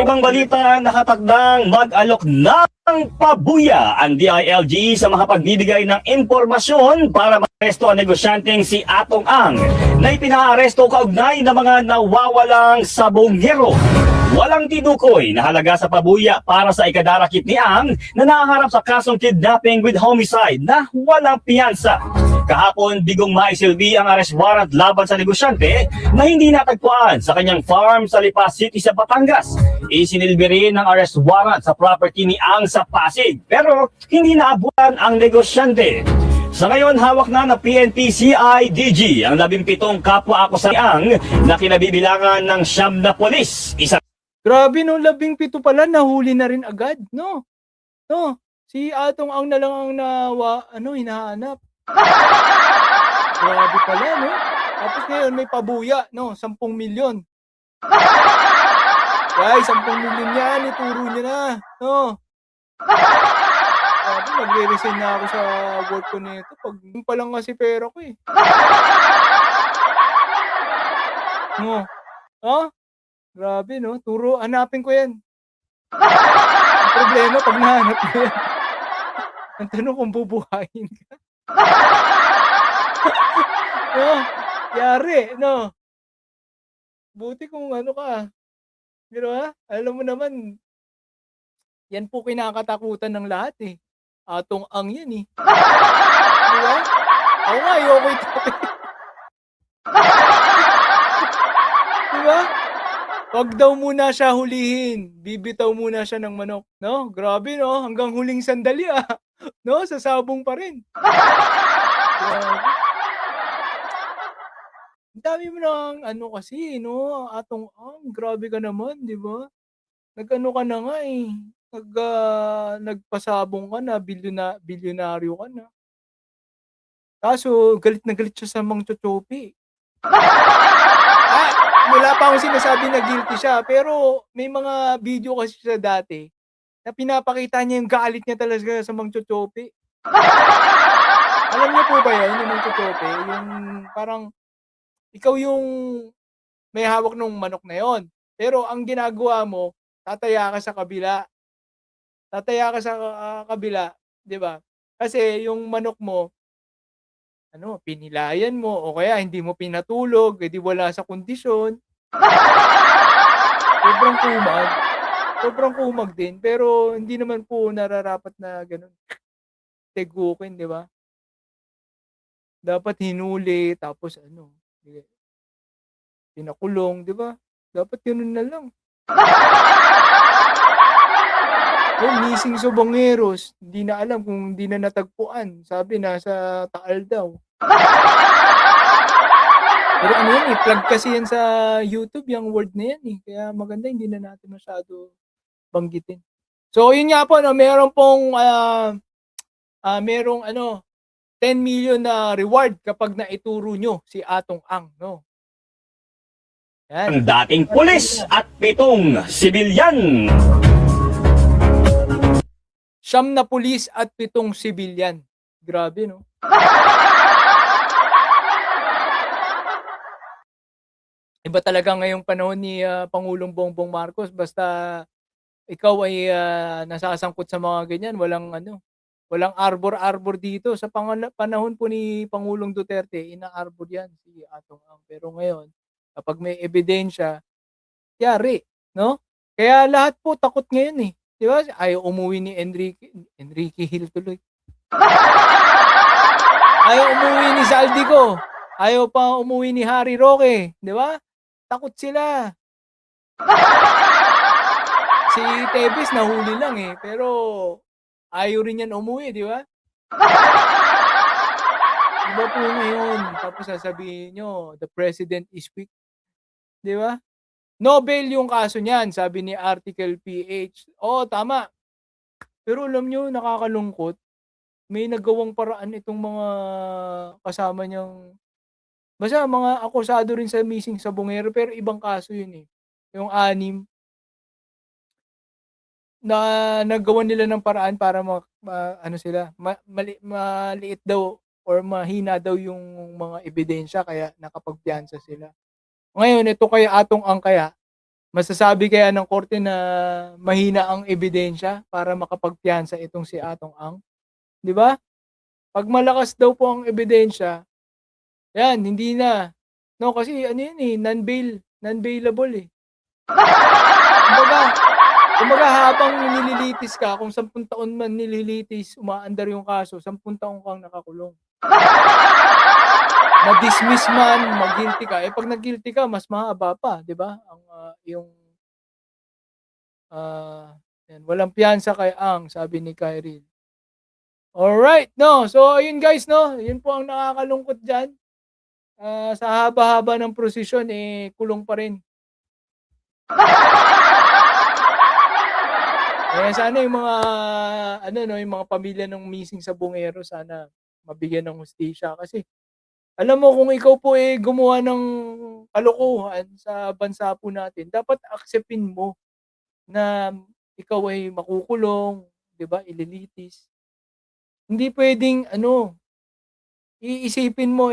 ibang balita, nakatakdang mag-alok ng pabuya ang DILG sa mga pagbibigay ng impormasyon para ma-aresto ang negosyanteng si Atong Ang na ipinaaresto kaugnay ng mga nawawalang sabongero. Walang tinukoy na halaga sa pabuya para sa ikadarakit ni Ang na naharap sa kasong kidnapping with homicide na walang piyansa. Kahapon, bigong maisilbi ang arrest warrant laban sa negosyante na hindi natagpuan sa kanyang farm sa Lipa City sa Batangas. Isinilbi rin ng arrest warrant sa property ni Ang sa Pasig pero hindi naabutan ang negosyante. Sa ngayon, hawak na ng PNP CIDG ang 17 kapwa-akusang na kinabibilangan ng 9 na polis. Grabe no, 17 pala nahuli na rin agad, no? No, si Atong Ang na lang ang hinahanap. Grabe pala, no? Tapos ngayon may pabuya, no? 10 milyon. Guys, 10 milyon yan, ituro niya na, no? Grabe, magre-resign na ako sa work ko nito. Pag pa lang kasi pera ko eh. No? Oh? Grabe, no? Turo, hanapin ko yan. Ang problema, pag nahanap ko yan, ang tanong kung bubuhayin ka. No? Yari, no? Buti kung ano ka. Pero alam mo naman, yan po kinakatakutan ng lahat eh. Atong Ang yan eh. Diba? Ako nga, ayoko ito. Diba? Wag daw muna siya hulihin. Bibitaw muna siya ng manok. No? Grabe, no? Hanggang huling sandali No? Sasabong pa rin. Grabe. Ang dami mo ng kasi, no? Atong Ang, grabe ka naman, di ba? Nag-ano ka na nga eh. Nagpasabong ka na, bilyonaryo ka na. Kaso, galit na galit siya sa Mang Chochopi. Wala pa akong sinasabi na guilty siya, pero may mga video kasi siya dati na pinapakita niya yung galit niya talaga sa Mang Chochopi. Alam niyo po ba yun, yung Mang Chochopi? Yung parang, ikaw yung may hawak ng manok na yon. Pero ang ginagawa mo, tataya ka sa kabila. Tataya ka sa kabila, 'di ba? Kasi yung manok mo, pinilayan mo o kaya hindi mo pinatulog, edi wala sa kondisyon. Sobrang kumag din, pero hindi naman po nararapat na gano'n. Tegukin, 'di ba? Dapat hinuli tapos pinakulong, 'di ba? Dapat gano'n na lang. Missing Sobangeros, hindi na alam kung hindi na natagpuan. Sabi nasa Taal daw. Pero yan eh, plug kasi yan sa YouTube, yung word na yan eh. Kaya maganda, hindi na natin masyado banggitin. So, yun nga po, meron pong, merong 10 million na reward kapag naituro nyo si Atong Ang, no? Yan. Ang dating pulis at 7 sibilyan. 9 na pulis at 7 sibilyan. Grabe, no? Iba talaga ngayong panahon ni Pangulong Bongbong Marcos. Basta ikaw ay nasasangkot sa mga ganyan, walang arbor-arbor dito. Sa panahon po ni Pangulong Duterte, ina-arbor yan si Atong Ang. Pero ngayon, kapag may ebidensya, yari, no? Kaya lahat po takot ngayon eh. Di ba? Ayaw umuwi ni Enrique Hill tuloy. Ayaw umuwi ni Saldico. Ayaw pa umuwi ni Harry Roque. Di ba? Takot sila. Si Tevez nahuli lang eh. Pero ayaw rin yan umuwi, di ba? Iba po ngayon. Tapos sasabihin nyo, the president is weak. Di ba? Nobel yung kaso niyan, sabi ni Article PH. Tama. Pero alam nyo, nakakalungkot. May nagawang paraan itong mga kasama niyang, basta mga akusado rin sa missing Sabongero, pero ibang kaso yun eh. Yung 6 na nagawan nila ng paraan para maliit daw or mahina daw yung mga ebidensya kaya nakapagpiyansa sila. Ngayon, ito kay Atong Ang kaya, Masasabi kaya ng korte na mahina ang ebidensya para makapagpiyansa itong si Atong Ang, 'di ba? 'Pag malakas daw po ang ebidensya, 'yan hindi na. No, kasi ano 'yan, eh, non-bailable, eh. Kumbaga kumbaga habang nililitis ka, kung 10 taon man nililitis, umaandar yung kaso, 10 taon kang nakakulong. Ma-dismiss man, ma-guilty ka, eh, 'pag nag-guilty ka mas mahaba pa, 'di ba? Ang, yung, ah, 'yan, walang piyansa kay Ang, sabi ni Kyril. Alright, no, so ayun guys, no, yun po ang nakakalungkot diyan. Sa haba-haba ng prosesyon, eh, kulong pa rin. Eh, sana yung mga ano 'no, yung mga pamilya ng missing sa Bungero sana mabigyan ng hustisya kasi alam mo kung ikaw po, eh, gumawa ng kalokohan sa bansa po natin, dapat akseptin mo na ikaw ay makukulong, 'di ba, ililitis. Hindi puwedeng ano, iisipin mo,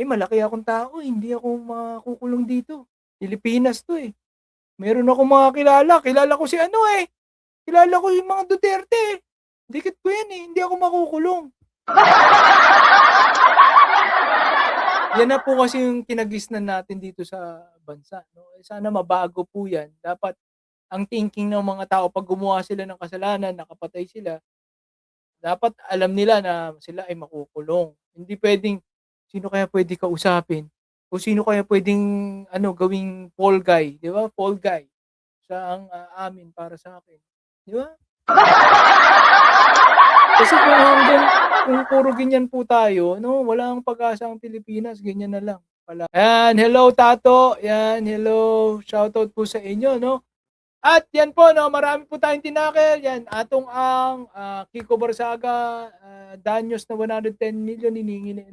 malaki akong tao, hindi ako makukulong dito. Pilipinas 'to, eh. Meron akong mga kilala ko si ano, kilala ko yung mga Duterte, eh. Dikit ko 'yan, hindi ako makukulong. Yan na po kasi yung kinagisnan natin dito sa bansa 'no. Sana mabago po 'yan. Dapat ang thinking ng mga tao 'pag gumawa sila ng kasalanan, nakapatay sila, dapat alam nila na sila ay makukulong. Hindi puwedeng, sino kaya puwede kausapin o sino kaya puwedeng ano, gawing fall guy, 'di ba, fall guy. Siya ang aamin para sa'kin, 'di ba? Kasi kung puro ganyan po tayo 'no, wala ang pag-asa ang Pilipinas, ganyan na lang pala. Ayan, hello Tato, 'yan, hello, shoutout po sa inyo 'no. At 'yan po 'no, marami po tayong tinakil, 'yan, Atong Ang, Kiko Barsaga, danyos na 110 million hinihingi ni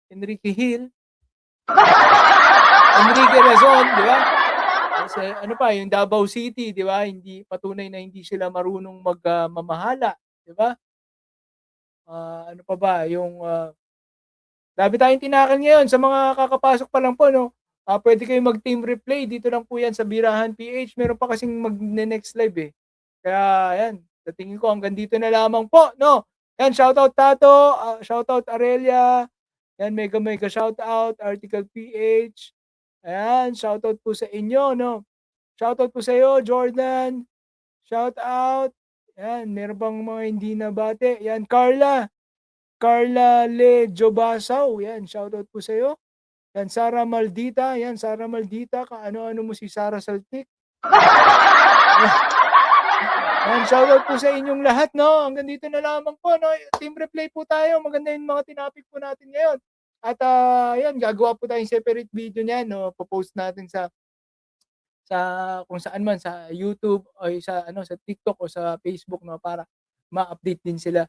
Enrique Hill, Enrique Razon, 'di ba? Kasi ano pa, yung Davao City, 'di ba, hindi patunay na hindi sila marunong mamahala, 'di ba? Ano pa ba, yung, dami tayong tinakal ngayon sa mga kakapasok pa lang po 'no. Puwede kayong mag-team replay dito lang po 'yan sa Birahan PH, meron pa kasing magne-next live, eh. Kaya ayan, sa tingin ko hanggang dito na lamang po 'no. 'Yan, shoutout Tato, shoutout Aurelia, 'yan, mega mega shoutout Article PH, ayan, shoutout po sa inyo 'no. Shoutout po sa'yo Jordan, shoutout, 'yan, meron bang mga hindi nabati? 'Yan, Carla Le Jobasaw, 'yan, shoutout po sa'yo. 'Yan, Sara Maldita, 'yan, Sara Maldita, kaano-ano mo si Sara Saltik. 'Yan, shoutout po sa inyong lahat 'no, hanggang dito na lamang po 'no, team replay po tayo, maganda yung mga tinapik po natin ngayon. At, 'yan, gagawa po tayong separate video niyan 'no, po-post natin sa kung saan man, sa YouTube o sa ano, sa TikTok o sa Facebook 'no, para ma-update din sila.